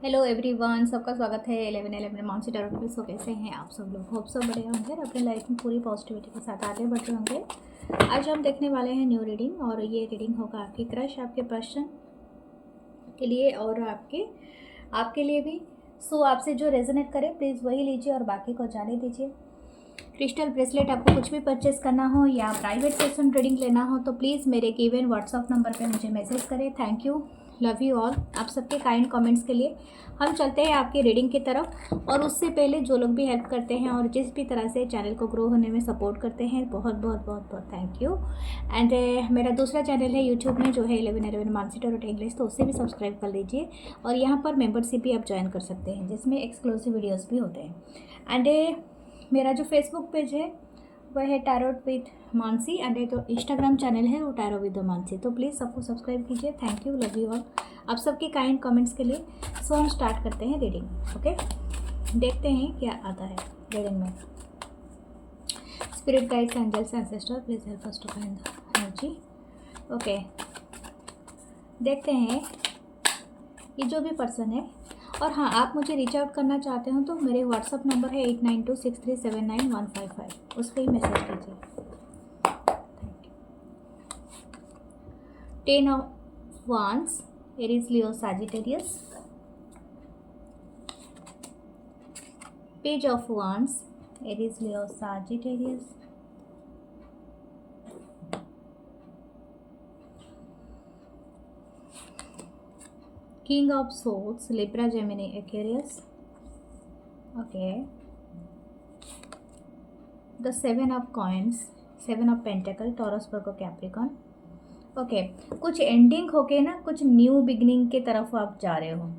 Hello everyone, सबका स्वागत है 11 मानसी टैरोट पे। सो कैसे हैं आप सब लोग? होप सब बढ़िया होंगे और अपनी लाइफ में पूरी पॉजिटिविटी के साथ आगे बढ़ रहे होंगे। आज हम देखने वाले हैं न्यू रीडिंग, और ये रीडिंग होगा आपकी क्रश, आपके पर्सन के लिए और आपके लिए भी। सो आपसे जो रेजोनेट करे प्लीज़ वही लीजिए और बाकी को जाने दीजिए। क्रिस्टल ब्रेसलेट आपको कुछ भी परचेस करना हो या प्राइवेट सेशन रीडिंग लेना हो तो प्लीज़ मेरे गिवन व्हाट्सअप नंबर पे मुझे मैसेज करें। Thank you, love you all, आप सबके काइंड कमेंट्स के लिए। हम चलते हैं आपकी रीडिंग की तरफ, और उससे पहले जो लोग भी हेल्प करते हैं और जिस भी तरह से चैनल को ग्रो होने में सपोर्ट करते हैं, बहुत बहुत बहुत बहुत थैंक यू। एंड मेरा दूसरा चैनल है यूट्यूब में जो है 11 मानसी टैरोट इंग्लिश, तो उससे भी सब्सक्राइब कर लीजिए। और यहाँ पर मेंबरशिप भी आप ज्वाइन कर सकते हैं जिसमें एक्सक्लूसिव वीडियोज़ भी होते हैं। एंड मेरा जो फेसबुक पेज है वह है टैरोट विद मानसी, एंड तो इंस्टाग्राम चैनल है वो टैरो विद मानसी, तो प्लीज़ सबको सब्सक्राइब कीजिए। Thank you, love you all, आप सबके काइंड कमेंट्स के लिए। सो हम स्टार्ट करते हैं रीडिंग। ओके, देखते हैं क्या आता है रीडिंग में। Spirit guides, angels, ancestor, please help us to find the energy. Okay, देखते हैं ये जो भी पर्सन है। और हाँ, आप मुझे रीच आउट करना चाहते हो तो मेरे व्हाट्सअप नंबर है 8926379155, उस पर ही मैसेज कीजिए। Ten of wands, Aries, Leo, Sagittarius. Page of wands, Aries, Leo, Sagittarius. King of Swords, Libra, Gemini, Aquarius. Okay. The Seven of Coins, Seven of Pentacles, Taurus, Virgo, Capricorn. Okay. कुछ ending होके ना कुछ new beginning के तरफ आप जा रहे हो।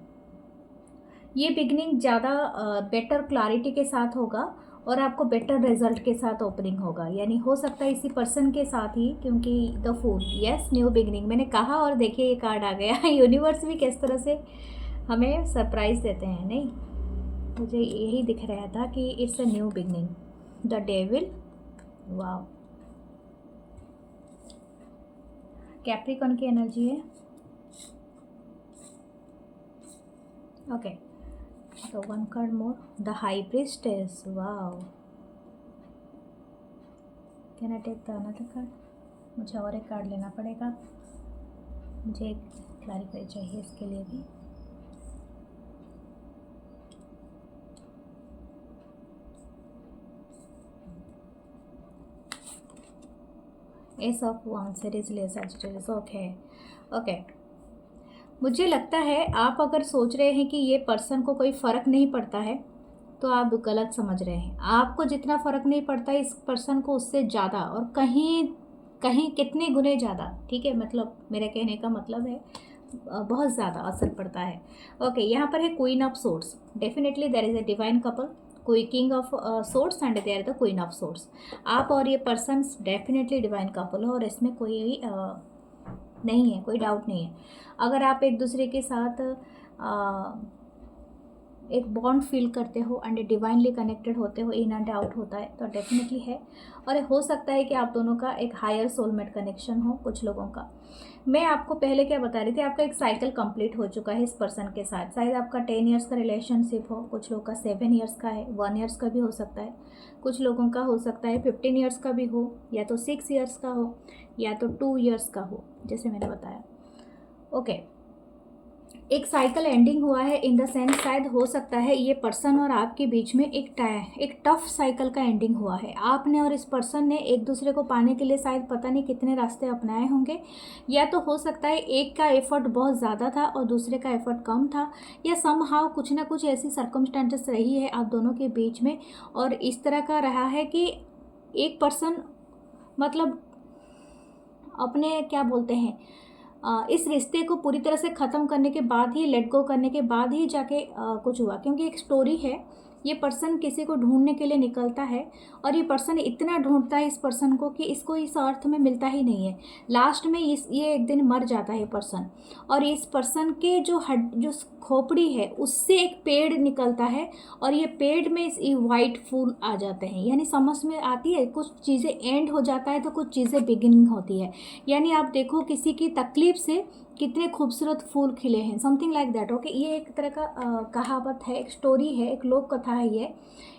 ये बिगनिंग ज़्यादा बेटर क्लैरिटी के साथ होगा और आपको बेटर रिजल्ट के साथ ओपनिंग होगा, यानी हो सकता है इसी पर्सन के साथ ही, क्योंकि the fool, yes, new beginning मैंने कहा, और देखिए ये कार्ड आ गया। यूनिवर्स भी किस तरह से हमें सरप्राइज देते हैं, नहीं? मुझे यही दिख रहा था कि it's a new beginning. The devil, wow, Capricorn की एनर्जी है। Okay, so one card more, the high priestess. Wow, can I take the another card? मुझे और एक कार्ड लेना पड़ेगा, मुझे एक क्लैरिफाई चाहिए इसके लिए भी। S of wands, series, Leo, Sagittarius. Okay okay, मुझे लगता है आप अगर सोच रहे हैं कि ये पर्सन को कोई फ़र्क नहीं पड़ता है तो आप गलत समझ रहे हैं। आपको जितना फ़र्क नहीं पड़ता है इस पर्सन को उससे ज़्यादा, और कहीं कहीं कितने गुने ज़्यादा, ठीक है? मतलब मेरे कहने का मतलब है बहुत ज़्यादा असर पड़ता है। ओके, यहाँ पर है queen of swords. Definitely there is a divine couple, कोई king of swords and there the queen of swords. आप और ये पर्सन डेफिनेटली डिवाइन कपल हो, और इसमें कोई नहीं है, कोई डाउट नहीं है। अगर आप एक दूसरे के साथ एक बॉन्ड फील करते हो एंड डिवाइनली कनेक्टेड होते हो, इन एंड आउट होता है, तो डेफिनेटली है। और हो सकता है कि आप दोनों का एक हायर सोलमेट कनेक्शन हो कुछ लोगों का। मैं आपको पहले क्या बता रही थी, आपका एक साइकिल कंप्लीट हो चुका है इस पर्सन के साथ। शायद आपका 10 ईयर्स का रिलेशनशिप हो, कुछ लोगों का 7 ईयर्स का है, 1 ईयर्स का भी हो सकता है, कुछ लोगों का हो सकता है 15 ईयर्स का भी हो, या तो 6 ईयर्स का हो, या तो 2 ईयर्स का हो, जैसे मैंने बताया। ओके, एक साइकिल एंडिंग हुआ है, इन द सेंस शायद हो सकता है ये पर्सन और आपके बीच में एक टफ साइकिल का एंडिंग हुआ है। आपने और इस पर्सन ने एक दूसरे को पाने के लिए शायद पता नहीं कितने रास्ते अपनाए होंगे, या तो हो सकता है एक का एफर्ट बहुत ज़्यादा था और दूसरे का एफर्ट कम था, या समहाउ कुछ ना कुछ ऐसी सर्कमस्टेंसेस रही है आप दोनों के बीच में, और इस तरह का रहा है कि एक पर्सन मतलब अपने क्या बोलते हैं, इस रिश्ते को पूरी तरह से ख़त्म करने के बाद ही, लेट गो करने के बाद ही जाके कुछ हुआ। क्योंकि एक स्टोरी है, ये पर्सन किसी को ढूंढने के लिए निकलता है और ये पर्सन इतना ढूंढता है इस पर्सन को कि इसको इस अर्थ में मिलता ही नहीं है। लास्ट में ये एक दिन मर जाता है पर्सन, और इस पर्सन के जो खोपड़ी है उससे एक पेड़ निकलता है, और ये पेड़ में इस वाइट फूल आ जाते हैं। यानी समझ में आती है, कुछ चीज़ें एंड हो जाता है तो कुछ चीज़ें बिगिनिंग होती है। यानी आप देखो, किसी की तकलीफ़ से कितने खूबसूरत फूल खिले हैं, समथिंग लाइक दैट। ओके, ये एक तरह का कहावत है, एक स्टोरी है, एक लोक कथा है।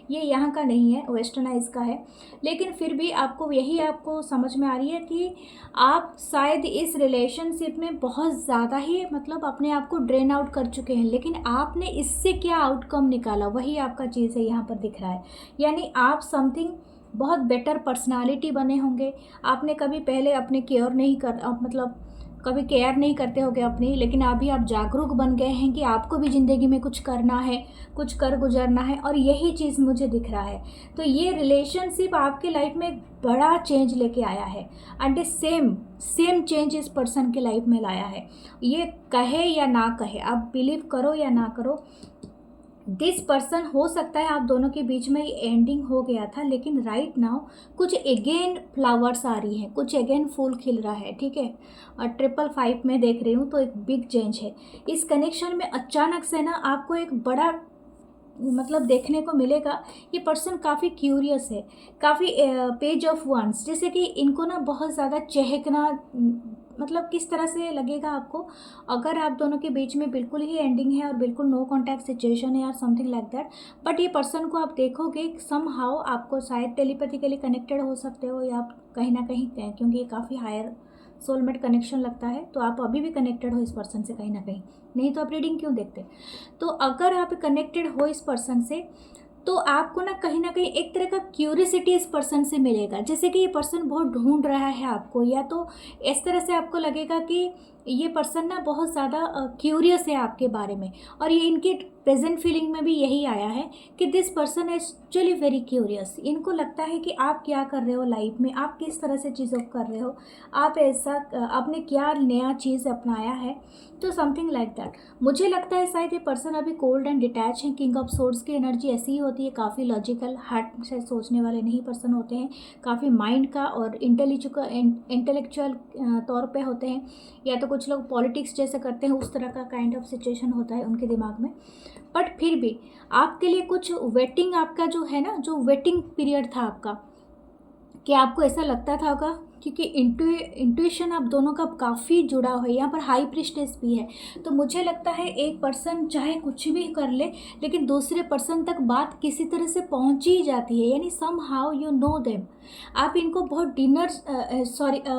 ये यहाँ का नहीं है, वेस्टर्नाइज का है। लेकिन फिर भी आपको यही आपको समझ में आ रही है कि आप शायद इस रिलेशनशिप में बहुत ज़्यादा ही मतलब अपने आप को ड्रेन आउट कर चुके हैं, लेकिन आपने इससे क्या आउटकम निकाला, वही आपका चीज़ है यहाँ पर दिख रहा है। यानी आप समथिंग बहुत बेटर पर्सनालिटी बने होंगे। आपने कभी पहले अपने केयर नहीं कर मतलब कभी केयर नहीं करते होगे अपनी, लेकिन अभी आप जागरूक बन गए हैं कि आपको भी ज़िंदगी में कुछ करना है, कुछ कर गुजरना है, और यही चीज़ मुझे दिख रहा है। तो ये रिलेशनशिप आपके लाइफ में बड़ा चेंज लेके आया है, एंड सेम चेंज इस पर्सन के लाइफ में लाया है। ये कहे या ना कहे, आप बिलीव करो या ना करो, दिस पर्सन, हो सकता है आप दोनों के बीच में एंडिंग हो गया था, लेकिन राइट नाउ कुछ अगेन फ्लावर्स आ रही हैं, कुछ अगेन फूल खिल रहा है। ठीक है, और 555 में देख रही हूँ तो एक बिग चेंज है इस कनेक्शन में। अचानक से ना आपको एक बड़ा मतलब देखने को मिलेगा। ये पर्सन काफ़ी क्यूरियस है, काफ़ी पेज ऑफ वंस, जैसे कि इनको ना बहुत ज़्यादा चहकना, मतलब किस तरह से लगेगा आपको अगर आप दोनों के बीच में बिल्कुल ही एंडिंग है और बिल्कुल नो कॉन्टैक्ट सिचुएशन है या समथिंग लाइक दैट। बट ये पर्सन को आप देखोगे सम हाउ आपको शायद टेलीपैथिकली कनेक्टेड हो सकते हो, या आप कहीं ना कहीं, क्योंकि ये काफ़ी हायर सोलमेट कनेक्शन लगता है, तो आप अभी भी कनेक्टेड हो इस पर्सन से कहीं ना कहीं, नहीं तो आप रीडिंग क्यों देखते। तो अगर आप कनेक्टेड हो इस पर्सन से, तो आपको ना कहीं एक तरह का क्यूरियसिटी इस पर्सन से मिलेगा, जैसे कि ये पर्सन बहुत ढूंढ रहा है आपको, या तो इस तरह से आपको लगेगा कि ये पर्सन ना बहुत ज़्यादा क्यूरियस है आपके बारे में। और ये इनकी प्रेजेंट फीलिंग में भी यही आया है कि this person is actually very curious. इनको लगता है कि आप क्या कर रहे हो लाइफ में, आप किस तरह से चीज़ों को कर रहे हो, आप ऐसा आपने क्या नया चीज़ अपनाया है, तो समथिंग लाइक दैट। मुझे लगता है शायद ये पर्सन अभी कोल्ड एंड डिटैच है। किंग ऑफ सोर्ड्स की एनर्जी ऐसी ही होती है, काफ़ी लॉजिकल, हार्ट से सोचने वाले नहीं पर्सन होते हैं, काफ़ी माइंड का और इंटेलेक्चुअल तौर पे होते हैं, या तो कुछ लोग पॉलिटिक्स जैसे करते हैं, उस तरह का काइंड ऑफ सिचुएशन होता है उनके दिमाग में। बट फिर भी आपके लिए कुछ वेटिंग, आपका जो है ना, जो वेटिंग पीरियड था आपका, कि आपको ऐसा लगता था होगा, क्योंकि इंट्यूशन आप दोनों का काफ़ी जुड़ा हुआ है, यहाँ पर हाई प्रिस्टेस भी है। तो मुझे लगता है एक पर्सन चाहे कुछ भी कर ले, लेकिन दूसरे पर्सन तक बात किसी तरह से पहुँच ही जाती है, यानी somehow you know them. आप इनको बहुत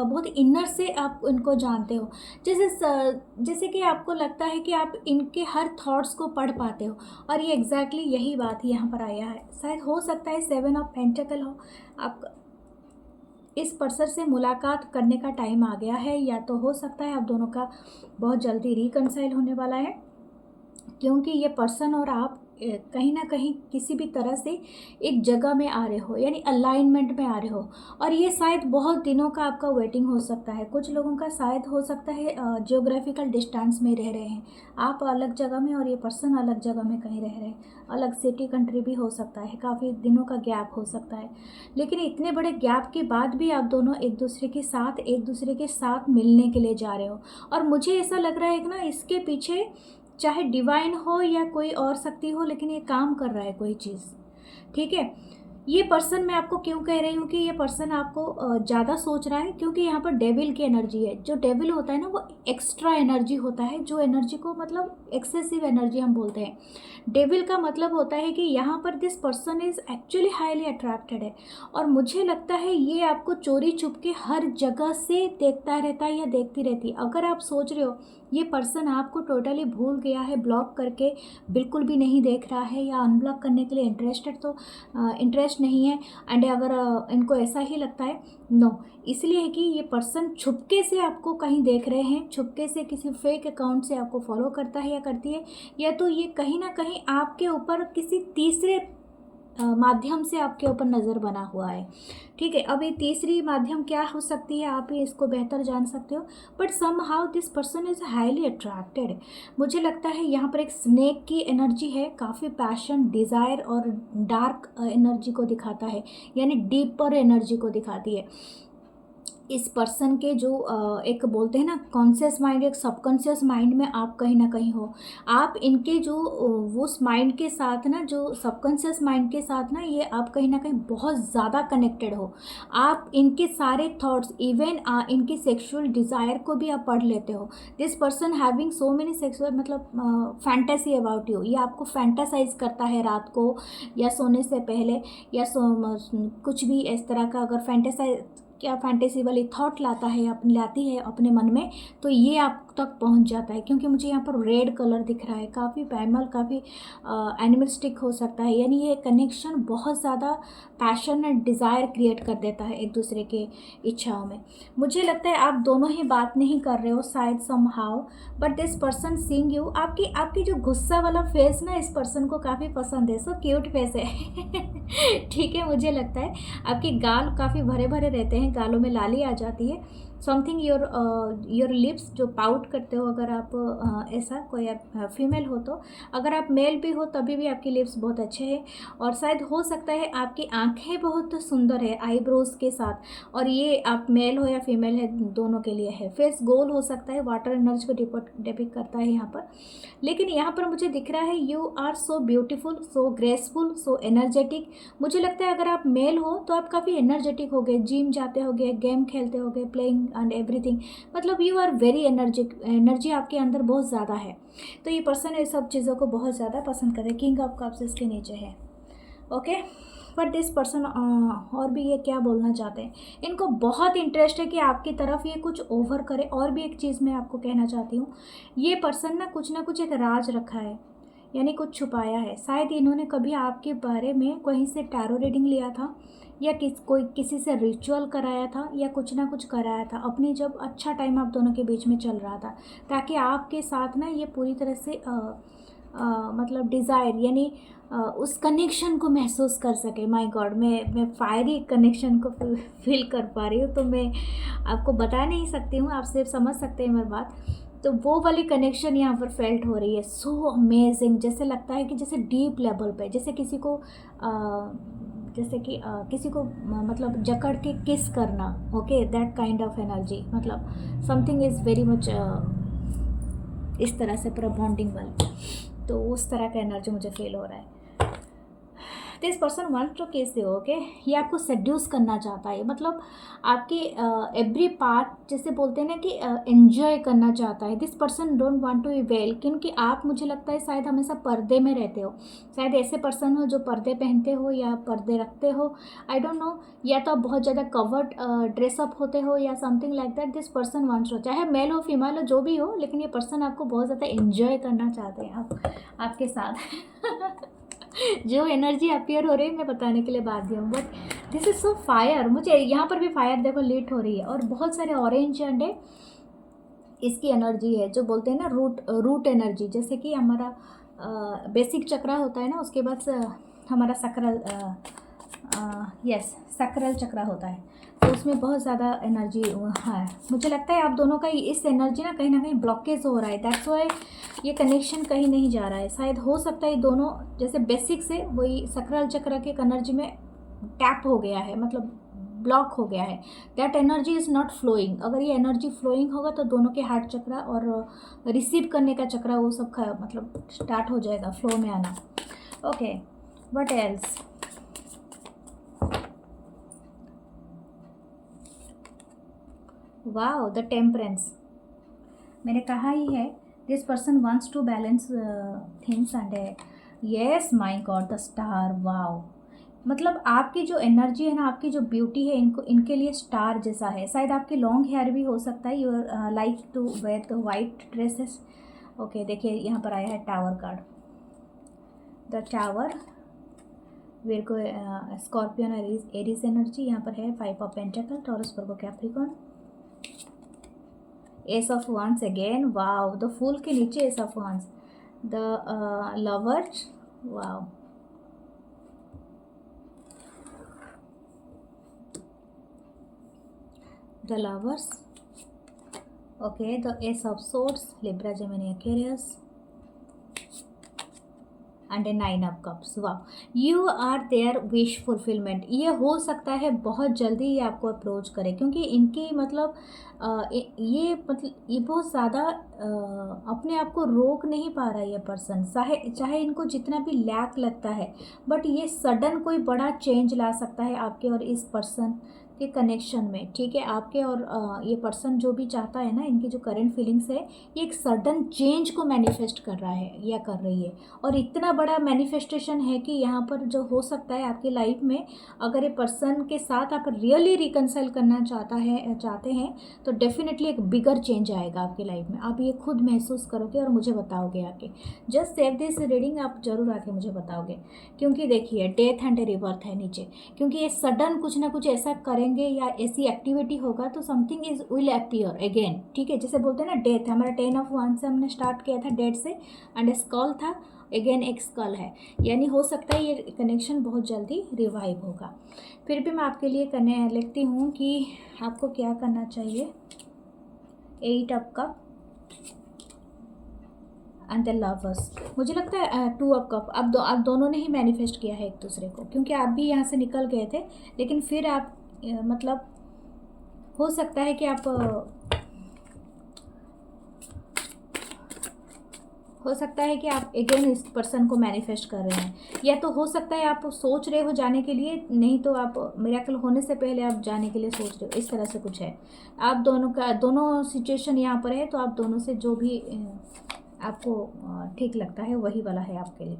बहुत इनर से आप इनको जानते हो, जैसे कि आपको लगता है कि आप इनके हर थॉट्स को पढ़ पाते हो। और ये एग्जैक्टली यही बात यहाँ पर आया है। शायद हो सकता है 7 ऑफ पेंटिकल हो, आप इस पर्सन से मुलाकात करने का टाइम आ गया है, या तो हो सकता है आप दोनों का बहुत जल्दी रिकंसाइल होने वाला है, क्योंकि ये पर्सन और आप कहीं ना कहीं किसी भी तरह से एक जगह में आ रहे हो, यानी अलाइनमेंट में आ रहे हो। और ये शायद बहुत दिनों का आपका वेटिंग हो सकता है। कुछ लोगों का शायद हो सकता है जियोग्राफिकल डिस्टेंस में रह रहे हैं, आप अलग जगह में और ये पर्सन अलग जगह में कहीं रह रहे हैं, अलग सिटी कंट्री भी हो सकता है, काफ़ी दिनों का गैप हो सकता है। लेकिन इतने बड़े गैप के बाद भी आप दोनों एक दूसरे के साथ मिलने के लिए जा रहे हो। और मुझे ऐसा लग रहा है कि ना इसके पीछे चाहे डिवाइन हो या कोई और शक्ति हो, लेकिन ये काम कर रहा है कोई चीज़। ठीक है, ये पर्सन, मैं आपको क्यों कह रही हूँ कि ये पर्सन आपको ज़्यादा सोच रहा है, क्योंकि यहाँ पर डेविल की एनर्जी है। जो डेविल होता है ना, वो एक्स्ट्रा एनर्जी होता है, जो एनर्जी को मतलब एक्सेसिव एनर्जी हम बोलते हैं। डेविल का मतलब होता है कि यहाँ पर this person is actually highly attracted है, और मुझे लगता है ये आपको चोरी छुप के हर जगह से देखता रहता है या देखती रहती है। अगर आप सोच रहे हो ये पर्सन आपको टोटली भूल गया है, ब्लॉक करके बिल्कुल भी नहीं देख रहा है, या अनब्लॉक करने के लिए इंटरेस्टेड, तो इंटरेस्ट नहीं है, एंड अगर इनको ऐसा ही लगता है, नो, इसलिए कि ये पर्सन छुपके से आपको कहीं देख रहे हैं, छुपके से किसी फेक अकाउंट से आपको फॉलो करता है या करती है, या तो ये कहीं ना कहीं आपके ऊपर किसी तीसरे माध्यम से आपके ऊपर नज़र बना हुआ है। ठीक है, अब ये तीसरी माध्यम क्या हो सकती है, आप ही इसको बेहतर जान सकते हो। But somehow this person is highly attracted. मुझे लगता है यहाँ पर एक स्नेक की एनर्जी है, काफ़ी पैशन, डिज़ायर और डार्क एनर्जी को दिखाता है, यानी डीपर एनर्जी को दिखाती है। इस पर्सन के जो एक बोलते हैं ना कॉन्शियस माइंड, एक सबकॉन्शियस माइंड में आप कहीं ना कहीं हो। आप इनके जो वो उस माइंड के साथ ना, जो सबकॉन्शियस माइंड के साथ ना, ये आप कहीं ना कहीं बहुत ज़्यादा कनेक्टेड हो। आप इनके सारे थॉट्स, इवन इनकी सेक्सुअल डिज़ायर को भी आप पढ़ लेते हो। This person having so many sexual मतलब फैंटेसी अबाउट यू। ये आपको फैंटासाइज करता है रात को या सोने से पहले, या कुछ भी इस तरह का अगर फैंटेसाइज क्या फैंटेसी वाली थॉट लाती है अपने मन में, तो ये आप तक पहुंच जाता है। क्योंकि मुझे यहाँ पर रेड कलर दिख रहा है, काफ़ी पैमल, काफ़ी एनिमलिस्टिक हो सकता है। यानी ये कनेक्शन बहुत ज़्यादा पैशन एंड डिज़ायर क्रिएट कर देता है एक दूसरे के इच्छाओं में। मुझे लगता है आप दोनों ही बात नहीं कर रहे हो शायद somehow, but this person seeing you. आपकी जो गुस्सा वाला फेस ना इस पर्सन को काफ़ी पसंद है। सो क्यूट फेस है ठीक है, मुझे लगता है आपके गाल काफ़ी भरे भरे रहते हैं, गालों में लाली आ जाती है। समथिंग योर लिप्स जो पाउट करते हो, अगर आप ऐसा कोई आप फीमेल हो तो, अगर आप मेल भी हो तभी भी आपकी लिप्स बहुत अच्छे हैं। और शायद हो सकता है आपकी आंखें बहुत सुंदर है आईब्रोज के साथ, और ये आप मेल हो या फीमेल है दोनों के लिए है। फेस गोल हो सकता है, वाटर एनर्जी को डिपिक्ट करता है यहाँ पर। लेकिन यहाँ पर मुझे दिख रहा है you are so beautiful, so graceful, so energetic. मुझे लगता है अगर आप मेल हो तो आप काफ़ी एनर्जेटिक हो गए, जिम जाते होगे, गेम खेलते होगे, प्लेइंग एंड एवरीथिंग। मतलब यू आर वेरी एनर्जी आपके अंदर बहुत ज़्यादा है। तो ये पर्सन ये सब चीज़ों को बहुत ज़्यादा पसंद करे। किंग ऑफ कप्स इसके नीचे है। ओके, बट दिस पर्सन और भी ये क्या बोलना चाहते हैं, इनको बहुत इंटरेस्ट है कि आपकी तरफ ये कुछ ओवर करे। और भी एक चीज़ मैं आपको कहना चाहती हूँ, ये पर्सन ना कुछ एक राज रखा है, यानी कुछ छुपाया है। शायद इन्होंने कभी आपके बारे में कहीं से टैरो रीडिंग लिया था, या किसी से रिचुअल कराया था, या कुछ ना कुछ कराया था अपनी, जब अच्छा टाइम आप दोनों के बीच में चल रहा था, ताकि आपके साथ ना ये पूरी तरह से मतलब डिज़ायर, यानी उस कनेक्शन को महसूस कर सके। माय गॉड, मैं फायरी कनेक्शन को फील कर पा रही हूँ, तो मैं आपको बता नहीं सकती हूँ, आप सिर्फ समझ सकते हैं मेरी बात। तो वो वाली कनेक्शन यहाँ पर फेल्ट हो रही है। सो अमेजिंग, जैसे लगता है कि जैसे डीप लेवल पे, जैसे किसी को मतलब जकड़ के किस करना। Okay, that kind of energy, मतलब समथिंग इज़ वेरी मच इस तरह से पूरा बॉन्डिंग वाली, तो उस तरह का एनर्जी मुझे फील हो रहा है। दिस पर्सन वांट्स टू किस यू। ओके, ये आपको सेड्यूस करना चाहता है, मतलब आपके एवरी पार्ट, जैसे बोलते हैं ना कि एन्जॉय करना चाहता है। This person don't want to be well, क्योंकि आप, मुझे लगता है शायद हमेशा पर्दे में रहते हो। शायद ऐसे पर्सन हो जो पर्दे पहनते हो या पर्दे रखते हो, आई डोंट नो। या तो आप बहुत ज़्यादा कवर्ड ड्रेसअप होते हो या something like that. This person wants to, चाहे मेल हो फीमेल हो जो भी हो, लेकिन ये पर्सन आपको बहुत ज़्यादा एन्जॉय करना चाहते हैं आपके साथ जो एनर्जी अपीयर हो रही है मैं बताने के लिए बाध्य हूँ, but this is so fire. मुझे यहाँ पर भी फायर देखो लीट हो रही है, और बहुत सारे ऑरेंज झंडे इसकी एनर्जी है, जो बोलते हैं ना रूट एनर्जी। जैसे कि हमारा बेसिक चक्रा होता है ना, उसके बाद हमारा सकरल, यस, सकरल चक्रा होता है, तो उसमें बहुत ज़्यादा एनर्जी है। मुझे लगता है आप दोनों का इस एनर्जी ना कहीं ब्लॉकेज हो रहा है, दैट्स वाई ये कनेक्शन कहीं नहीं जा रहा है। शायद हो सकता है दोनों जैसे बेसिक से वही सकरल चक्र के एनर्जी में टैप हो गया है, मतलब ब्लॉक हो गया है। That energy is not flowing. अगर ये एनर्जी फ्लोइंग होगा तो दोनों के हार्ट चक्रा और रिसीव करने का चक्रा वो सब मतलब स्टार्ट हो जाएगा फ्लो में आना। Okay, what else. Wow, the temperance. मैंने कहा ही है, this person wants to balance things and yes my god the star. Wow, मतलब आपकी जो एनर्जी है ना, आपकी जो ब्यूटी है, इनके लिए स्टार जैसा है। शायद आपके लॉन्ग हेयर भी हो सकता है, you're like to wear the white dresses. Okay, देखिए यहाँ पर आया है tower card, the tower, Virgo, scorpion, Aries energy. यहाँ पर है 5 of pentacle, Taurus, Virgo, Capricorn, ace of wands again. Wow, the fool के नीचे ace of wands, the lovers. Wow, the lovers. Okay, the ace of swords, Libra, Gemini, Aquarius, and 9 of cups. वाह, you are there wish fulfilment. ये हो सकता है बहुत जल्दी ये आपको अप्रोच करे, क्योंकि इनकी मतलब ये बहुत ज़्यादा अपने आप को रोक नहीं पा रहा है ये पर्सन, चाहे चाहे इनको जितना भी लैक लगता है, बट ये सडन कोई बड़ा चेंज ला सकता है आपके और इस पर्सन के कनेक्शन में। ठीक है, आपके और ये पर्सन जो भी चाहता है ना, इनकी जो करंट फीलिंग्स है, ये एक सडन चेंज को मैनिफेस्ट कर रहा है या कर रही है। और इतना बड़ा मैनिफेस्टेशन है कि यहाँ पर जो हो सकता है आपकी लाइफ में, अगर ये पर्सन के साथ आप रियली रिकनसाइल करना चाहते हैं तो डेफिनेटली एक बिगर चेंज आएगा आपकी लाइफ में। आप ये खुद महसूस करोगे और मुझे बताओगे आके। जस्ट सेव दिस रीडिंग, आप जरूर आके मुझे बताओगे, क्योंकि देखिए डेथ एंड रिबर्थ है नीचे, क्योंकि ये सडन कुछ ना कुछ ऐसा करेंगे या ऐसी एक्टिविटी होगा तो something is will appear again. ठीक है, जैसे बोलते हैं ना डेथ, हमारा 10 ऑफ वन से हमने स्टार्ट किया था डेथ से, एंड स्कॉल था, अगेन एक स्कॉल है, यानी हो सकता है ये कनेक्शन बहुत जल्दी रिवाइव होगा। फिर भी मैं आपके लिए लिखती हूँ कि आपको क्या करना चाहिए। 8 of cup and the lovers, मुझे लगता है 2 ऑफ कप। आप दोनों ने ही मैनिफेस्ट किया है एक दूसरे को, क्योंकि आप भी यहाँ से निकल गए थे, लेकिन फिर आप मतलब हो सकता है कि आप अगेन इस पर्सन को मैनिफेस्ट कर रहे हैं, या तो हो सकता है आप सोच रहे हो जाने के लिए, नहीं तो आप मिरेकल होने से पहले आप जाने के लिए सोच रहे हो, इस तरह से कुछ है। आप दोनों सिचुएशन यहाँ पर है, तो आप दोनों से जो भी आपको ठीक लगता है वही वाला है आपके लिए।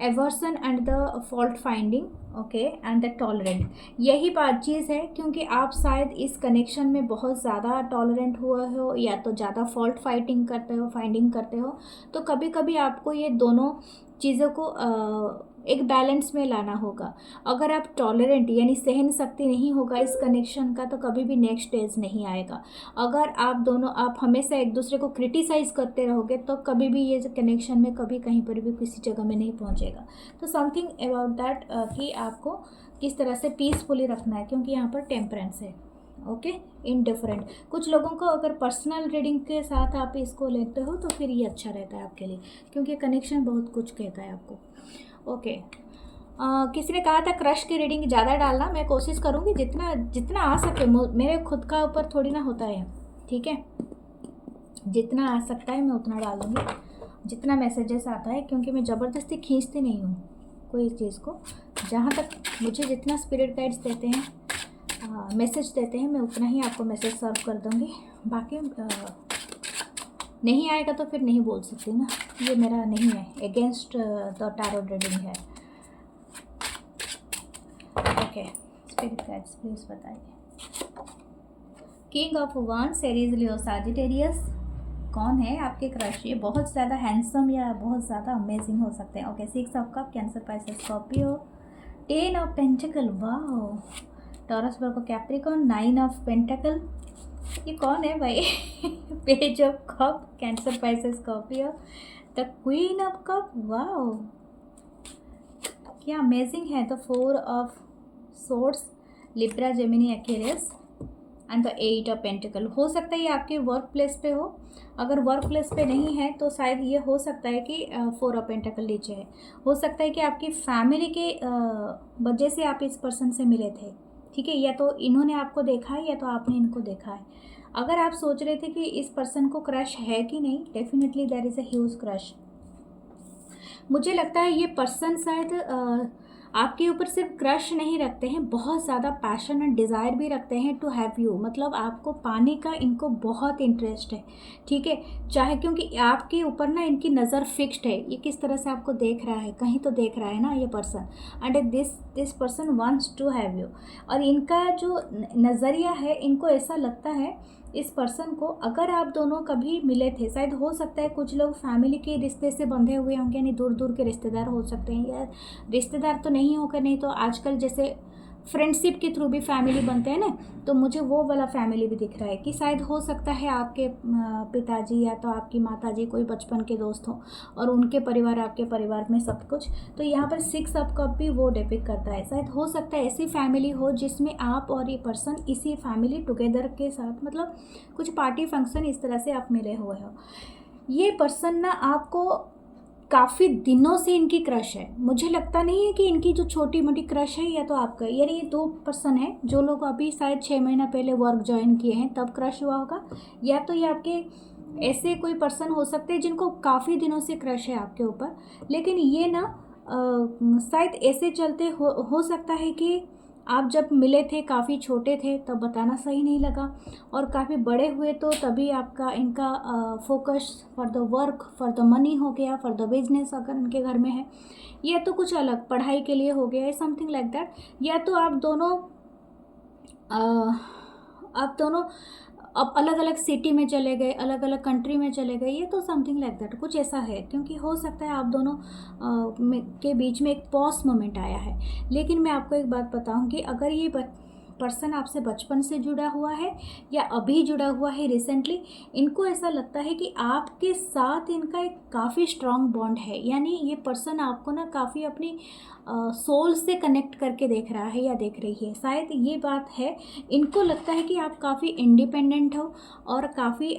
Aversion and the fault finding, okay, and the tolerant, यही बात चीज़ है, क्योंकि आप शायद इस कनेक्शन में बहुत ज़्यादा टॉलरेंट हुए हो या तो ज़्यादा फॉल्ट फाइंडिंग करते हो, तो कभी कभी आपको ये दोनों चीज़ों को एक बैलेंस में लाना होगा। अगर आप टॉलरेंट यानी सहन शक्ति नहीं होगा इस कनेक्शन का, तो कभी भी नेक्स्ट स्टेज नहीं आएगा। अगर आप हमेशा एक दूसरे को क्रिटिसाइज़ करते रहोगे, तो कभी भी ये कनेक्शन में कभी कहीं पर भी किसी जगह में नहीं पहुंचेगा। तो समथिंग अबाउट दैट कि आपको किस तरह से पीसफुली रखना है, क्योंकि यहाँ पर टेम्परेंस है, ओके, इनडिफरेंट। कुछ लोगों को अगर पर्सनल रीडिंग के साथ आप इसको लेते हो तो फिर ये अच्छा रहता है आपके लिए, क्योंकि कनेक्शन बहुत कुछ कहता है आपको, ओके। किसी ने कहा था क्रश की रीडिंग ज़्यादा डालना, मैं कोशिश करूँगी जितना आ सके, मेरे खुद का ऊपर थोड़ी ना होता है, ठीक है, जितना आ सकता है मैं उतना डाल दूँगी, जितना मैसेजेस आता है, क्योंकि मैं ज़बरदस्ती खींचती नहीं हूँ कोई चीज़ को। जहाँ तक मुझे जितना स्पिरिट गाइड्स देते हैं, मैसेज देते हैं, मैं उतना ही आपको मैसेज सर्व कर दूँगी। बाकी नहीं आएगा तो फिर नहीं बोल सकती ना, ये मेरा नहीं है, अगेंस्ट द टैरो रीडिंग है, ओके। स्पिरिट गाइड्स प्लीज़ बताइए। King of wands, Aries, Leo, Sagittarius, कौन है आपके क्रश? ये बहुत ज़्यादा हैंडसम या बहुत ज़्यादा अमेजिंग हो सकते हैं, okay. 6 of cup, cancer, Pisces, Scorpio, 10 of pentacle, wow, taurus, Virgo, Capricorn, 9 of pentacle, ये कौन है भाई? Page of cup, cancer, Pisces, Scorpio, the queen of cup, wow क्या अमेजिंग है। तो 4 of swords, Libra, Gemini, Aquarius, and the 8 of pentacle. हो सकता है ये आपके वर्क प्लेस पे हो, अगर वर्क प्लेस पे नहीं है तो शायद ये हो सकता है कि 4 ऑफ पेंटिकल नीचे है। हो सकता है कि आपकी फैमिली के वजह से आप इस पर्सन से मिले थे, ठीक है, या तो इन्होंने आपको देखा है या तो आपने इनको देखा है। अगर आप सोच रहे थे कि इस पर्सन को क्रश है कि नहीं, definitely there is a huge crush. मुझे लगता है ये पर्सन शायद आपके ऊपर सिर्फ क्रश नहीं रखते हैं, बहुत ज़्यादा पैशन एंड डिज़ायर भी रखते हैं टू हैव यू, मतलब आपको पाने का इनको बहुत इंटरेस्ट है, ठीक है, चाहे क्योंकि आपके ऊपर ना इनकी नज़र फिक्स्ड है, ये किस तरह से आपको देख रहा है, कहीं तो देख रहा है ना ये person, and this person wants to have you. और इनका जो नज़रिया है, इनको ऐसा लगता है इस पर्सन को, अगर आप दोनों कभी मिले थे, शायद हो सकता है कुछ लोग फैमिली के रिश्ते से बंधे हुए होंगे, यानी दूर दूर के रिश्तेदार हो सकते हैं, या रिश्तेदार तो नहीं होकर, नहीं तो आजकल जैसे फ्रेंडशिप के थ्रू भी फैमिली बनते हैं ना, तो मुझे वो वाला फैमिली भी दिख रहा है कि शायद हो सकता है आपके पिताजी या तो आपकी माताजी कोई बचपन के दोस्त हो और उनके परिवार आपके परिवार में सब कुछ। तो यहाँ पर 6 ऑफ कप भी वो डिपिक्ट करता है, शायद हो सकता है ऐसी फैमिली हो जिसमें आप और ये पर्सन इसी फैमिली टुगेदर के साथ, मतलब कुछ पार्टी फंक्शन इस तरह से आप मिले हुए हो। ये पर्सन ना आपको काफ़ी दिनों से इनकी क्रश है। मुझे लगता नहीं है कि इनकी जो छोटी मोटी क्रश है या तो आपका, यानी ये 2 पर्सन है जो लोग अभी शायद 6 महीना पहले वर्क ज्वाइन किए हैं तब क्रश हुआ होगा, या तो ये आपके ऐसे कोई पर्सन हो सकते हैं जिनको काफ़ी दिनों से क्रश है आपके ऊपर। लेकिन ये ना शायद ऐसे चलते हो सकता है कि आप जब मिले थे काफ़ी छोटे थे तब बताना सही नहीं लगा, और काफ़ी बड़े हुए तो तभी आपका इनका focus for the work for the money हो गया, फॉर द बिजनेस अगर इनके घर में है, या तो कुछ अलग पढ़ाई के लिए हो गया है, समथिंग लाइक दैट। या तो आप दोनों अब अलग अलग सिटी में चले गए, अलग अलग कंट्री में चले गए, ये तो समथिंग लाइक दैट कुछ ऐसा है। क्योंकि हो सकता है आप दोनों के बीच में एक पॉज मोमेंट आया है। लेकिन मैं आपको एक बात बताऊं कि अगर ये पर्सन आपसे बचपन से जुड़ा हुआ है या अभी जुड़ा हुआ है रिसेंटली, इनको ऐसा लगता है कि आपके साथ इनका एक काफ़ी स्ट्रॉन्ग बॉन्ड है। यानी ये पर्सन आपको ना काफ़ी अपनी सोल से कनेक्ट करके देख रहा है या देख रही है, शायद ये बात है। इनको लगता है कि आप काफ़ी इंडिपेंडेंट हो और काफ़ी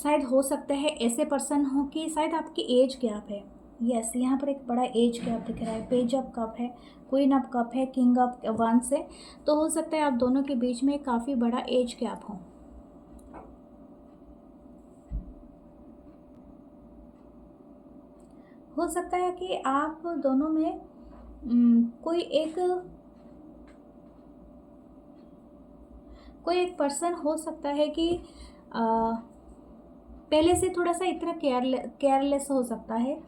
शायद हो सकता है ऐसे पर्सन हो कि शायद आपकी एज गैप है। यस, यहाँ पर एक बड़ा एज गैप दिख रहा है। पेज ऑफ कप है, क्वीन ऑफ कप है, किंग ऑफ वन से, तो हो सकता है आप दोनों के बीच में काफ़ी बड़ा एज गैप हो सकता है कि आप दोनों में कोई एक पर्सन हो सकता है कि पहले से थोड़ा सा इतना केयरलेस हो सकता है,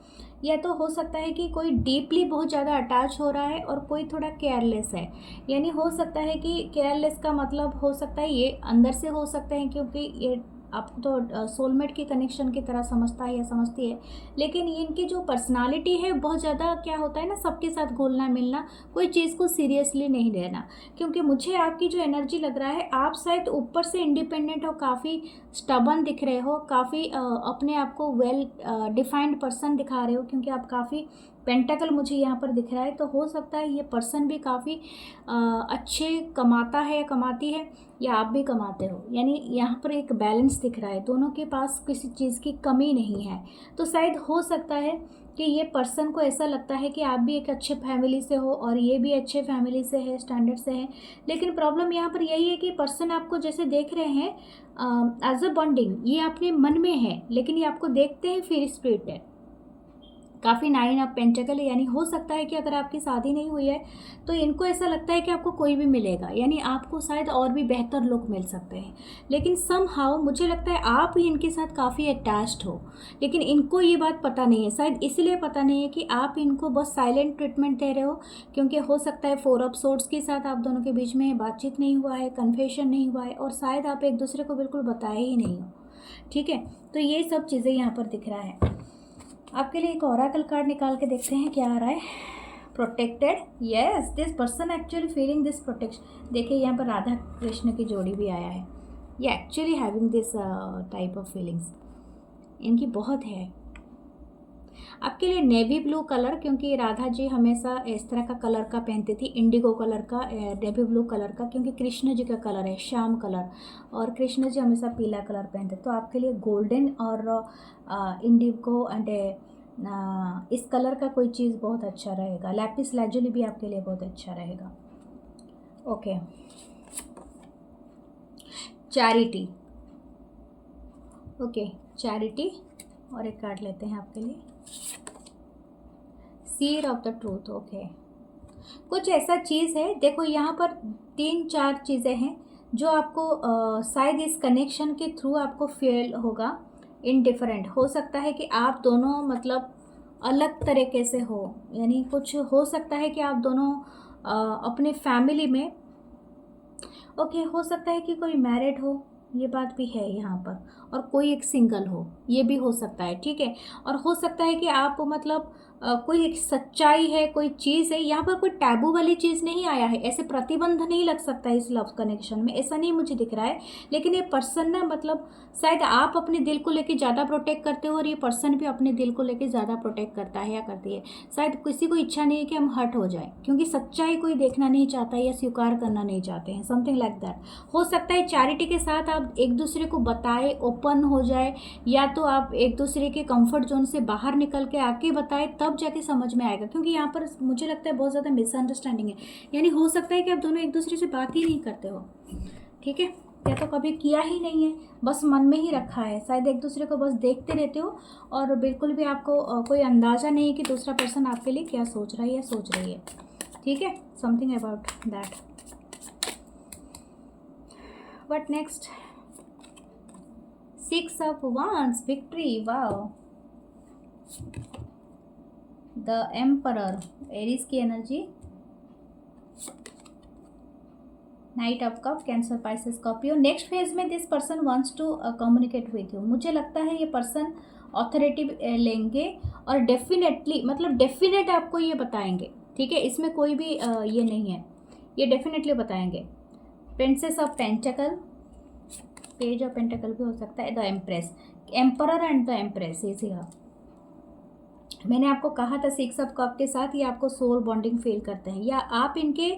या तो हो सकता है कि कोई डीपली बहुत ज़्यादा अटैच हो रहा है और कोई थोड़ा केयरलेस है। यानी हो सकता है कि केयरलेस का मतलब हो सकता है ये अंदर से हो सकता है, क्योंकि ये आपको तो सोलमेट की कनेक्शन की तरह समझता है या समझती है। लेकिन इनकी जो पर्सनालिटी है बहुत ज़्यादा क्या होता है ना, सबके साथ घुलना मिलना, कोई चीज़ को सीरियसली नहीं लेना। क्योंकि मुझे आपकी जो एनर्जी लग रहा है, आप शायद ऊपर से इंडिपेंडेंट हो, काफ़ी स्टबन दिख रहे हो, काफ़ी अपने आप को वेल डिफाइंड पर्सन दिखा रहे हो, क्योंकि आप काफ़ी पेंटाकल मुझे यहाँ पर दिख रहा है। तो हो सकता है ये पर्सन भी काफ़ी अच्छे कमाता है या कमाती है, या आप भी कमाते हो। यानी यहाँ पर एक बैलेंस दिख रहा है, दोनों के पास किसी चीज़ की कमी नहीं है। तो शायद हो सकता है कि ये पर्सन को ऐसा लगता है कि आप भी एक अच्छे फैमिली से हो और ये भी अच्छे फैमिली से है, स्टैंडर्ड से है। लेकिन प्रॉब्लम यहाँ पर यही है कि पर्सन आपको जैसे देख रहे हैं एज अ बॉन्डिंग, ये अपने मन में है, लेकिन ये आपको देखते हैं फिर स्पिरिट काफ़ी 9 ऑफ पेंटिकल है। यानी हो सकता है कि अगर आपकी शादी नहीं हुई है तो इनको ऐसा लगता है कि आपको कोई भी मिलेगा, यानी आपको शायद और भी बेहतर लोग मिल सकते हैं। लेकिन समहाउ मुझे लगता है आप ही इनके साथ काफ़ी अटैच्ड हो, लेकिन इनको ये बात पता नहीं है। शायद इसलिए पता नहीं है कि आप इनको बस साइलेंट ट्रीटमेंट दे रहे हो, क्योंकि हो सकता है 4 ऑफ सोर्ड्स के साथ आप दोनों के बीच में बातचीत नहीं हुआ है, कन्फेशन नहीं हुआ है, और शायद आप एक दूसरे को बिल्कुल बताए ही नहीं हो। ठीक है, तो ये सब चीज़ें यहाँ पर दिख रहा है। आपके लिए एक ओरेकल कार्ड निकाल के देखते हैं क्या आ रहा है। Protected, yes, this person actually feeling this protection. देखिए यहाँ पर राधा कृष्ण की जोड़ी भी आया है। ये actually having this type of feelings इनकी बहुत है। आपके लिए नेवी ब्लू कलर, क्योंकि राधा जी हमेशा इस तरह का कलर का पहनती थी, इंडिगो कलर का, नेवी ब्लू कलर का, क्योंकि कृष्ण जी का कलर है श्याम कलर, और कृष्ण जी हमेशा पीला कलर पहनते। तो आपके लिए गोल्डन और इंडिगो एंड इस कलर का कोई चीज़ बहुत अच्छा रहेगा। लैपिस लाजुली भी आपके लिए बहुत अच्छा रहेगा। ओके, चैरिटी, ओके चैरिटी, और एक कार्ड लेते हैं आपके लिए, सीर ऑफ द ट्रूथ। ओके, कुछ ऐसा चीज़ है, देखो यहाँ पर 3-4 चीज़ें हैं जो आपको शायद इस कनेक्शन के थ्रू आपको फील होगा। इनडिफरेंट हो सकता है कि आप दोनों मतलब अलग तरीके से हो, यानी कुछ हो सकता है कि आप दोनों अपने फैमिली में, ओके, हो सकता है कि कोई मैरिड हो, ये बात भी है यहाँ पर, और कोई एक सिंगल हो, ये भी हो सकता है। ठीक है, और हो सकता है कि आप मतलब कोई एक सच्चाई है, कोई चीज़ है, यहाँ पर कोई टैबू वाली चीज़ नहीं आया है, ऐसे प्रतिबंध नहीं लग सकता इस लव कनेक्शन में, ऐसा नहीं मुझे दिख रहा है। लेकिन ये पर्सन ना मतलब शायद आप अपने दिल को लेके ज़्यादा प्रोटेक्ट करते हो, और ये पर्सन भी अपने दिल को लेके ज़्यादा प्रोटेक्ट करता है या करती है। शायद किसी को इच्छा नहीं है कि हम हर्ट हो जाए, क्योंकि सच्चाई कोई देखना नहीं चाहता या स्वीकार करना नहीं चाहते हैं, समथिंग लाइक दैट। हो सकता है चैरिटी के साथ आप एक दूसरे को बताए, ओपन हो जाए, या तो आप एक दूसरे के कंफर्ट जोन से बाहर निकल के आके बताए, तब जाके समझ में आएगा। क्योंकि यहाँ पर मुझे लगता है बहुत ज़्यादा मिसअंडरस्टैंडिंग है, यानी हो सकता है कि आप दोनों एक दूसरे से बात ही नहीं करते हो, ठीक है, या तो कभी किया ही नहीं है, बस मन में ही रखा है, शायद एक दूसरे को बस देखते रहते हो और बिल्कुल भी आपको कोई अंदाज़ा नहीं है कि दूसरा पर्सन आपके लिए क्या सोच रहा है या सोच रही है, ठीक है, something about that. What next? 6 of wands, victory, wow, the emperor, Aries की एनर्जी, knight of cup, cancer, Pisces, Scorpio. Next phase में this person wants to communicate with you. मुझे लगता है ये पर्सन ऑथोरिटी लेंगे और डेफिनेटली, मतलब डेफिनेट आपको ये बताएंगे, ठीक है, इसमें कोई भी ये नहीं है, ये डेफिनेटली बताएंगे। Princess of pentacle, page of pentacle भी हो सकता है, the empress, emperor and the empress, इसी का मैंने आपको कहा था 6 ऑफ कप के साथ ये आपको सोल बॉन्डिंग फील करते हैं, या आप इनके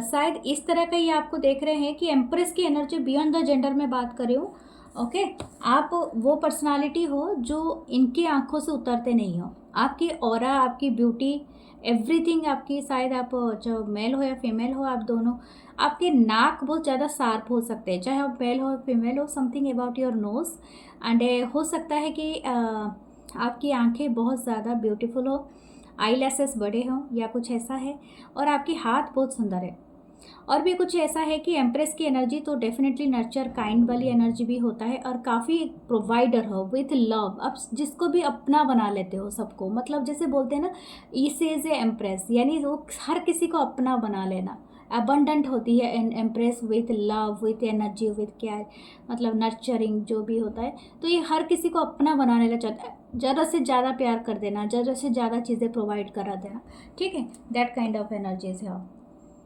शायद इस तरह का ये आपको देख रहे हैं कि एम्प्रेस की एनर्जी बियॉन्ड द जेंडर में बात कर रही हूँ, ओके। आप वो पर्सनालिटी हो जो इनकी आंखों से उतरते नहीं हो, आपकी ऑरा, आपकी ब्यूटी, एवरीथिंग आपकी, शायद आप जो मेल हो या फीमेल हो, आप दोनों, आपके नाक बहुत ज़्यादा शार्प हो सकते हैं, चाहे आप मेल हो फीमेल हो, something about your nose, and हो सकता है कि आपकी आंखें बहुत ज़्यादा ब्यूटीफुल हो, आई लैसेस बड़े हों या कुछ ऐसा है, और आपकी हाथ बहुत सुंदर है, और भी कुछ ऐसा है कि एम्प्रेस की एनर्जी तो डेफिनेटली नर्चर काइंड वाली एनर्जी भी होता है, और काफ़ी प्रोवाइडर हो विथ लव, आप जिसको भी अपना बना लेते हो सबको, मतलब जैसे बोलते हैं ना, इस इज ए एम्प्रेस, यानी वो हर किसी को अपना बना लेना, अबंडेंट होती है empress with love, with energy, with care, मतलब नर्चरिंग जो भी होता है, तो ये हर किसी को अपना बनाने लग चाहता है, ज़्यादा से ज़्यादा प्यार कर देना, ज़्यादा से ज़्यादा चीज़ें प्रोवाइड करा देना, ठीक है, दैट काइंड ऑफ एनर्जीज है।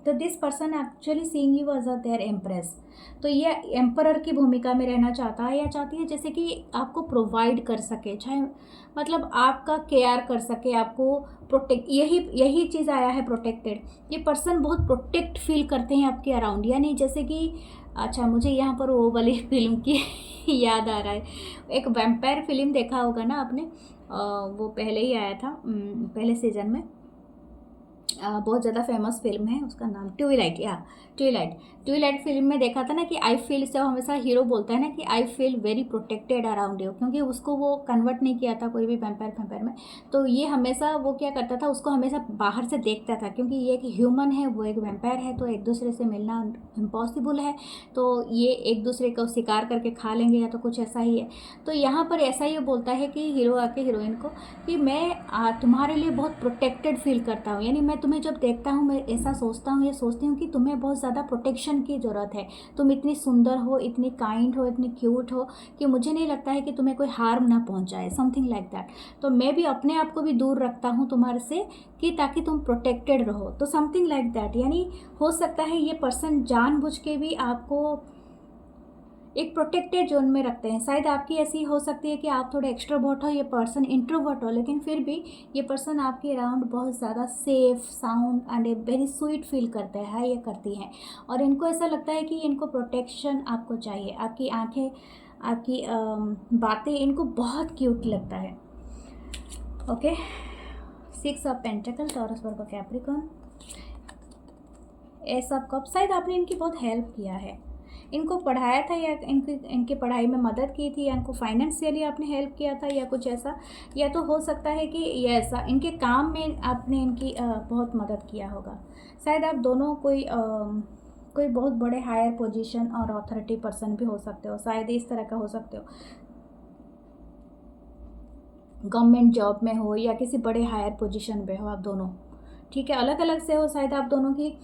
तो this person actually seeing you as a their empress, तो ये एम्परर की भूमिका में रहना चाहता है या चाहती है, जैसे कि आपको प्रोवाइड कर सके, चाहे मतलब आपका केयर कर सके, आपको प्रोटेक्ट, यही चीज़ आया है, प्रोटेक्टेड। ये पर्सन बहुत प्रोटेक्ट फील करते हैं आपके अराउंड, यानी जैसे कि, अच्छा मुझे यहाँ पर वो वाली फिल्म की याद आ रहा है, एक वैम्पायर फिल्म देखा होगा ना आपने, वो पहले ही आया था, पहले सीजन में, बहुत ज़्यादा फेमस फिल्म है, उसका नाम ट्विलाइट, या ट्विलाइट फिल्म में देखा था ना कि आई फील, से हमेशा हीरो बोलता है ना कि I feel very protected around you, क्योंकि उसको वो कन्वर्ट नहीं किया था कोई भी वैम्पायर में, तो ये हमेशा वो क्या करता था, उसको हमेशा बाहर से देखता था, क्योंकि ये एक ह्यूमन है, वो एक वैम्पायर है, तो एक दूसरे से मिलना इम्पॉसिबल है, तो ये एक दूसरे को शिकार करके खा लेंगे या तो कुछ ऐसा ही है। तो यहाँ पर ऐसा ही बोलता है कि हीरो आके हीरोइन को कि मैं तुम्हारे लिए बहुत प्रोटेक्टेड फील करता हूँ, यानी मैं तुम्हें जब देखता हूँ मैं ऐसा सोचता हूँ, ये सोचती हूँ कि तुम्हें बहुत ज़्यादा प्रोटेक्शन की ज़रूरत है, तुम इतनी सुंदर हो, इतनी काइंड हो, इतनी क्यूट हो कि मुझे नहीं लगता है कि तुम्हें कोई हार्म ना पहुँचाए, समथिंग लाइक दैट। तो मैं भी अपने आप को भी दूर रखता हूँ तुम्हारे से, कि ताकि तुम प्रोटेक्टेड रहो, तो समथिंग लाइक दैट। यानी हो सकता है ये पर्सन जानबूझ के भी आपको एक प्रोटेक्टेड जोन में रखते हैं। शायद आपकी ऐसी हो सकती है कि आप थोड़े एक्सट्रोवर्ट हो, ये पर्सन इंट्रोवर्ट हो, लेकिन फिर भी ये पर्सन आपके अराउंड बहुत ज़्यादा safe, sound and a very sweet feel करते हैं, ये करती हैं, और इनको ऐसा लगता है कि इनको प्रोटेक्शन आपको चाहिए, आपकी आंखें, आपकी बातें इनको बहुत क्यूट लगता है, okay. 6 of pentacle, Taurus, Virgo, Capricorn, ace of cup, शायद आपने इनकी बहुत हेल्प किया है, इनको पढ़ाया था या इनकी पढ़ाई में मदद की थी, या इनको फाइनेंशियली आपने हेल्प किया था या कुछ ऐसा, या तो हो सकता है कि ये ऐसा इनके काम में आपने इनकी बहुत मदद किया होगा। शायद आप दोनों कोई बहुत बड़े हायर पोजीशन और अथॉरिटी पर्सन भी हो सकते हो, शायद इस तरह का हो सकते हो, गवर्नमेंट जॉब में हो या किसी बड़े हायर पोजीशन पे हो आप दोनों, ठीक है, अलग अलग से हो, शायद आप दोनों की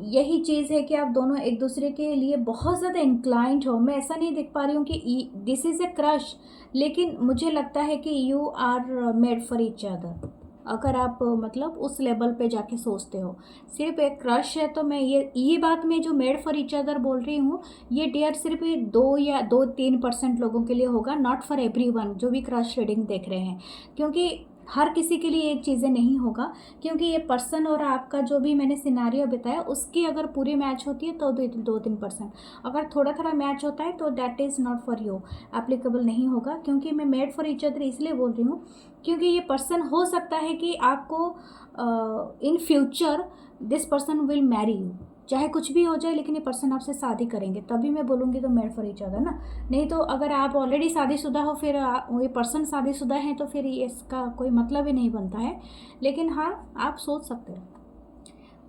यही चीज़ है कि आप दोनों एक दूसरे के लिए बहुत ज़्यादा इंक्लाइंड हो। मैं ऐसा नहीं देख पा रही हूँ कि दिस इज़ ए क्रश, लेकिन मुझे लगता है कि you are made for each other, अगर आप मतलब उस लेवल पे जाके सोचते हो। सिर्फ एक क्रश है तो मैं ये बात मैं जो मेड फॉर ईच अदर बोल रही हूँ, ये डियर सिर्फ 2 या 2-3% लोगों के लिए होगा, नॉट फॉर एवरीवन जो भी क्रश रीडिंग देख रहे हैं, क्योंकि हर किसी के लिए एक चीज़ें नहीं होगा, क्योंकि ये पर्सन और आपका जो भी मैंने सिनारियो बताया उसकी अगर पूरी मैच होती है तो 2-3%, अगर थोड़ा थोड़ा मैच होता है तो that is not for you, applicable नहीं होगा। क्योंकि मैं मेड फॉर ईच अदर इसलिए बोल रही हूँ क्योंकि ये पर्सन हो सकता है कि आपको in future this person will marry you, चाहे कुछ भी हो जाए लेकिन ये पर्सन आपसे शादी करेंगे, तभी मैं बोलूँगी तो मेड फॉर ईच अदर ना। नहीं तो अगर आप ऑलरेडी शादीशुदा हो फिर ये पर्सन शादीशुदा है तो फिर इसका कोई मतलब ही नहीं बनता है। लेकिन हाँ, आप सोच सकते हो।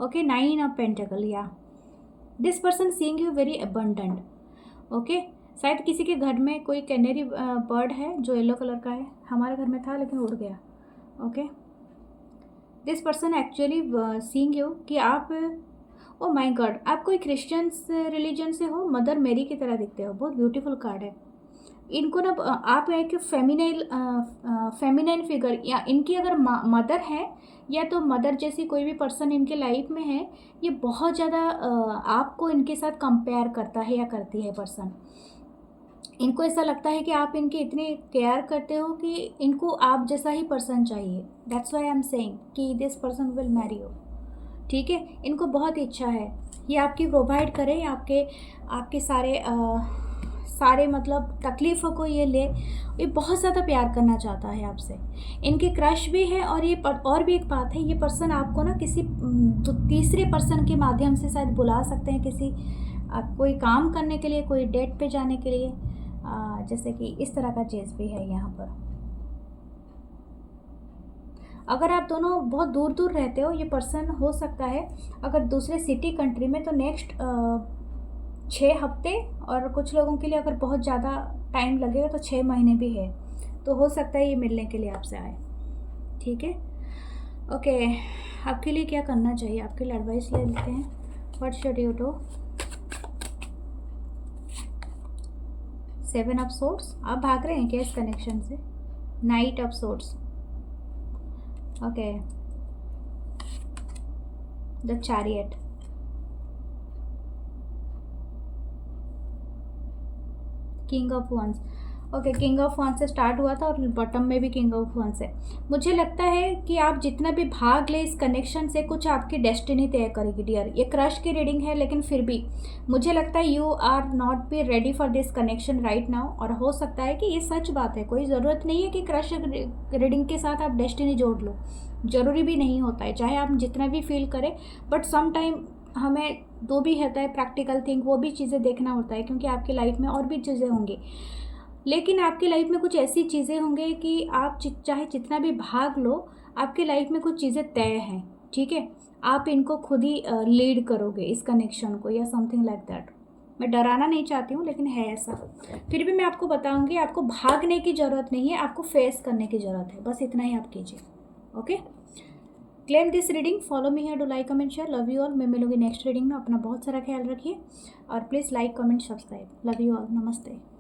ओके, 9 ऑफ पेंटिकल, या this person seeing you very abundant. Okay, शायद किसी के घर में कोई कैनरी बर्ड है जो येलो कलर का है, हमारे घर में था लेकिन उड़ गया। Okay, this person actually seeing you कि आप, ओ माय गॉड, आप कोई क्रिश्चियंस रिलीजन से हो, मदर मेरी की तरह दिखते हो, बहुत ब्यूटीफुल कार्ड है। इनको ना आप एक फेमिनाइन फिगर, या इनकी अगर मदर है या तो मदर जैसी कोई भी पर्सन इनके लाइफ में है, ये बहुत ज़्यादा आपको इनके साथ कंपेयर करता है या करती है पर्सन। इनको ऐसा लगता है कि आप इनके इतने केयर करते हो कि इनको आप जैसा ही पर्सन चाहिए। That's why I am saying कि this person will marry you. ठीक है, इनको बहुत इच्छा है ये आपकी प्रोवाइड करे, आपके सारे मतलब तकलीफ़ों को ये ले, ये बहुत ज़्यादा प्यार करना चाहता है आपसे। इनके क्रश भी है, और और भी एक बात है, ये पर्सन आपको ना किसी तीसरे पर्सन के माध्यम से शायद बुला सकते हैं, किसी कोई काम करने के लिए, कोई डेट पे जाने के लिए, जैसे कि इस तरह का चीज़ भी है यहाँ पर। अगर आप दोनों बहुत दूर दूर रहते हो, ये पर्सन हो सकता है अगर दूसरे सिटी कंट्री में, तो नेक्स्ट 6 हफ्ते, और कुछ लोगों के लिए अगर बहुत ज़्यादा टाइम लगेगा तो 6 महीने भी है, तो हो सकता है ये मिलने के लिए आपसे आए। ठीक है, ओके, आपके लिए क्या करना चाहिए, आपके लिए एडवाइस ले लेते हैं। What should you do? 7 of swords, आप भाग रहे हैं क्या इस कनेक्शन से? Knight of swords, okay, the chariot, king of wands. Okay, king of wands से स्टार्ट हुआ था और बॉटम में भी किंग ऑफ वंस है। मुझे लगता है कि आप जितना भी भाग ले इस कनेक्शन से, कुछ आपकी डेस्टिनी तय करेगी डियर। ये क्रश की रीडिंग है, लेकिन फिर भी मुझे लगता है you are not be ready for this connection right now. और हो सकता है कि ये सच बात है, कोई ज़रूरत नहीं है कि क्रश रीडिंग के साथ आप डेस्टिनी जोड़ लो, ज़रूरी भी नहीं होता है, चाहे आप जितना भी फील करें। बट सम टाइम हमें दो भी होता है प्रैक्टिकल थिंग, वो भी चीज़ें देखना होता है, क्योंकि आपकी लाइफ में और भी चीज़ें होंगी। लेकिन आपकी लाइफ में कुछ ऐसी चीज़ें होंगी कि आप चाहे जितना भी भाग लो, आपकी लाइफ में कुछ चीज़ें तय हैं। ठीक है, आप इनको खुद ही लीड करोगे इस कनेक्शन को, या समथिंग लाइक दैट। मैं डराना नहीं चाहती हूँ, लेकिन है ऐसा। फिर भी मैं आपको बताऊँगी, आपको भागने की ज़रूरत नहीं है, आपको फेस करने की ज़रूरत है, बस इतना ही आप कीजिए। Okay, claim this reading, follow me here, do like comment share, love you all. मैं मिलूंगी नेक्स्ट रीडिंग में, अपना बहुत सारा ख्याल रखिए, और please like comment subscribe. Love you all, नमस्ते।